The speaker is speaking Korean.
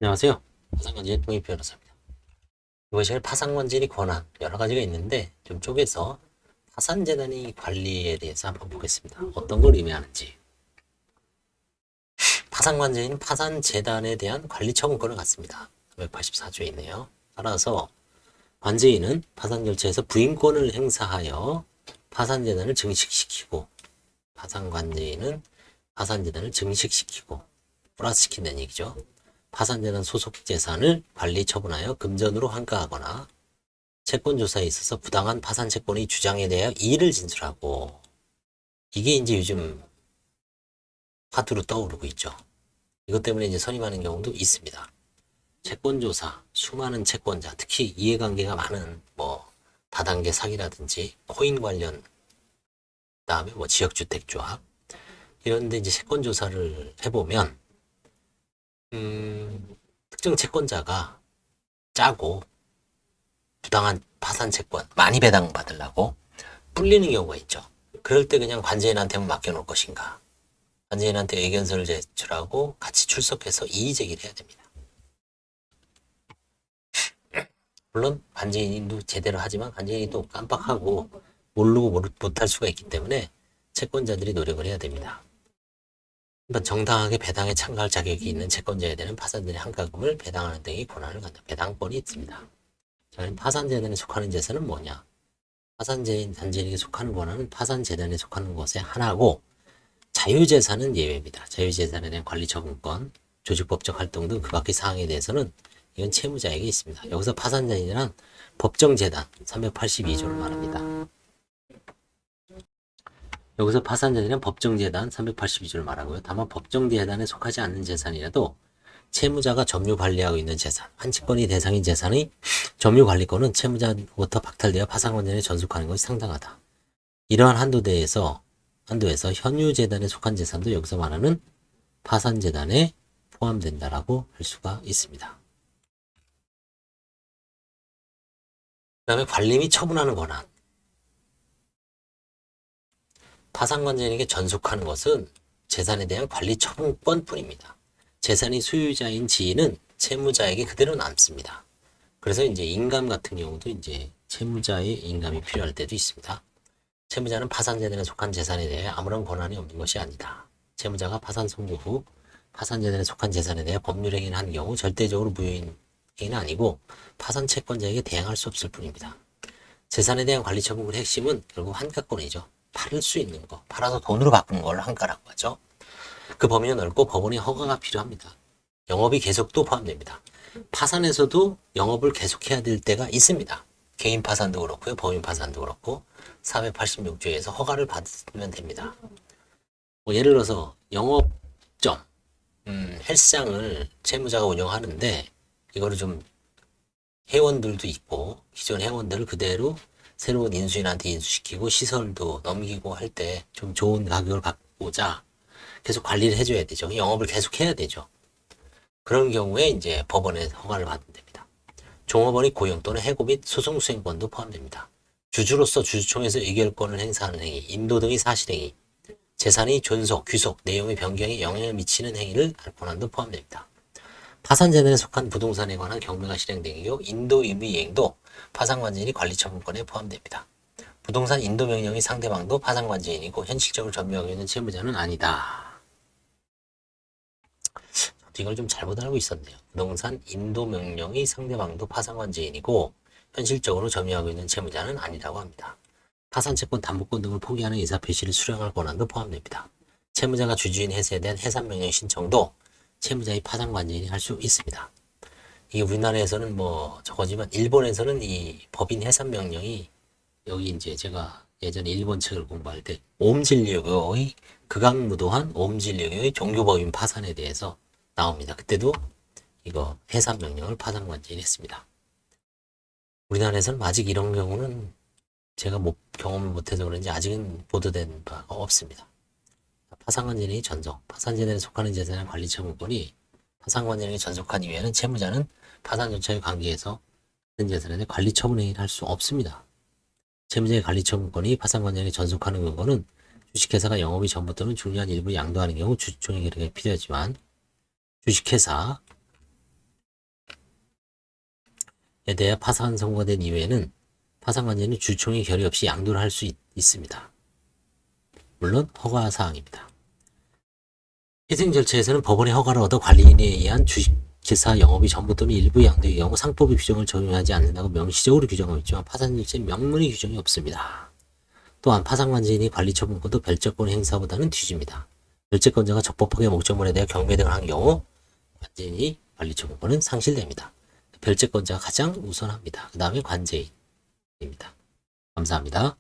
안녕하세요. 파산관제인 통일 변호사입니다. 이번 시간에 파산관제인의 권한 여러 가지가 있는데 좀 쪼개서 파산재단의 관리에 대해서 한번 보겠습니다. 어떤 걸 의미하는지. 파산관제인은 파산재단에 대한 관리 처분권을 갖습니다. 384조에 있네요. 따라서 관제인은 파산 절차에서 부인권을 행사하여 파산재단을 증식시키고, 파산관제인은 파산재단을 증식시키고 플러스시킨다는 얘기죠. 파산재단 소속 재산을 관리 처분하여 금전으로 환가하거나 채권조사에 있어서 부당한 파산 채권의 주장에 대하여 이의를 진술하고, 이게 이제 요즘 화두로 떠오르고 있죠. 이것 때문에 이제 선임하는 경우도 있습니다. 채권조사, 수많은 채권자, 특히 이해관계가 많은 다단계 사기라든지 코인 관련, 그다음에 지역주택조합 이런데 이제 채권조사를 해보면 특정 채권자가 짜고 부당한 파산 채권 많이 배당받으려고 불리는 경우가 있죠. 그럴 때 그냥 관제인한테만 맡겨놓을 것인가, 관제인한테 의견서를 제출하고 같이 출석해서 이의 제기를 해야 됩니다. 물론 관제인도 제대로 하지만 관제인이 또 깜빡하고 모르고 못할 수가 있기 때문에 채권자들이 노력을 해야 됩니다. 정당하게 배당에 참가할 자격이 있는 채권자에 대한 파산들의 환가금을 배당하는 등의 권한을 갖는 배당권이 있습니다. 파산재단에 속하는 재산은 뭐냐? 파산재인 단체에게 속하는 권한은 파산재단에 속하는 것에 하나고, 자유재산은 예외입니다. 자유재산에 대한 관리처분권, 조직법적 활동 등 그 밖의 사항에 대해서는 이건 채무자에게 있습니다. 여기서 파산재단이란 법정재단 382조를 말합니다. 여기서 파산재단은 법정재단 382조를 말하고요. 다만 법정재단에 속하지 않는 재산이라도 채무자가 점유 관리하고 있는 재산, 환치권이 대상인 재산의 점유 관리권은 채무자로부터 박탈되어 파산관제인에 전속하는 것이 상당하다. 이러한 한도에서 현유재단에 속한 재산도 여기서 말하는 파산재단에 포함된다라고 할 수가 있습니다. 그 다음에 관리 및 처분하는 권한. 파산관제인에게 전속하는 것은 재산에 대한 관리 처분권뿐입니다. 재산의 소유자인 지인은 채무자에게 그대로 남습니다. 그래서 이제 인감 같은 경우도 이제 채무자의 인감이 필요할 때도 있습니다. 채무자는 파산재단에 속한 재산에 대해 아무런 권한이 없는 것이 아니다. 채무자가 파산 선고 후 파산재단에 속한 재산에 대해 법률 행위를 한 경우 절대적으로 무효인 행위는 아니고 파산 채권자에게 대항할 수 없을 뿐입니다. 재산에 대한 관리 처분의 핵심은 결국 환가권이죠. 팔을 수 있는 거, 팔아서 돈으로 바꾸는 걸 환가라고 하죠. 그 범위는 넓고 법원의 허가가 필요합니다. 영업이 계속도 포함됩니다. 파산에서도 영업을 계속해야 될 때가 있습니다. 개인 파산도 그렇고요, 법인 파산도 그렇고 486조에서 허가를 받으면 됩니다. 예를 들어서 영업점, 헬스장을 채무자가 운영하는데 이거를 좀 회원들도 있고 기존 회원들을 그대로 새로운 인수인한테 인수시키고 시설도 넘기고 할 때 좀 좋은 가격을 받고자 계속 관리를 해줘야 되죠. 영업을 계속 해야 되죠. 그런 경우에 이제 법원의 허가를 받으면 됩니다. 종업원의 고용 또는 해고 및 소송 수행권도 포함됩니다. 주주로서 주주총회에서 의결권을 행사하는 행위, 인도 등의 사실행위, 재산의 존속, 귀속, 내용의 변경에 영향을 미치는 행위를 할 권한도 포함됩니다. 파산재단에 속한 부동산에 관한 경매가 실행되는 경우 인도 의무 이행도 파산관제인이 관리처분권에 포함됩니다. 부동산 인도 명령의 상대방도 파산관제인이고 현실적으로 점유하고 있는 채무자는 아니다. 이걸 좀 잘못 알고 있었네요. 부동산 인도 명령의 상대방도 파산관제인이고 현실적으로 점유하고 있는 채무자는 아니라고 합니다. 파산채권, 담보권 등을 포기하는 의사표시를 수령할 권한도 포함됩니다. 채무자가 주주인 해소에 대한 해산명령 신청도 채무자의 파산관제인이 할 수 있습니다. 이게 우리나라에서는 저거지만 일본에서는 이 법인 해산명령이, 여기 이제 제가 예전에 일본 책을 공부할 때 옴진료의 극악무도한 옴진료의 종교법인 파산에 대해서 나옵니다. 그때도 이거 해산명령을 파산관제인이 했습니다. 우리나라에서는 아직 이런 경우는 제가 경험을 못해서 그런지 아직은 보도된 바가 없습니다. 파산관제인이 전속, 파산재단에 속하는 재산의 관리 처분권이 파산관제인에게 전속한 이후에는 채무자는 파산 절차에 관계해서 다른 재산에 대해 관리 처분 행위를 할 수 없습니다. 채무자의 관리 처분권이 파산관제인에게 전속하는 근거는 주식회사가 영업이 전부 또는 중요한 일부를 양도하는 경우 주주총회 결의가 필요하지만 주식회사 대하여 파산 선고가 된 이후에는 파산관제는 주총의 결의 없이 양도를 할 수 있습니다. 물론 허가사항입니다. 희생 절차에서는 법원의 허가를 얻어 관리인에 의한 주식회사 영업이 전부 또는 일부 양도의 경우 상법의 규정을 적용하지 않는다고 명시적으로 규정하고 있지만 파산 절차에 명문의 규정이 없습니다. 또한 파산관제인이 관리처분권도 별채권 행사보다는 뒤집니다. 별채권자가 적법하게 목적물에 대해 경매 등을 한 경우 관제인이 관리처분권은 상실됩니다. 별채권자가 가장 우선합니다. 그 다음에 관제인입니다. 감사합니다.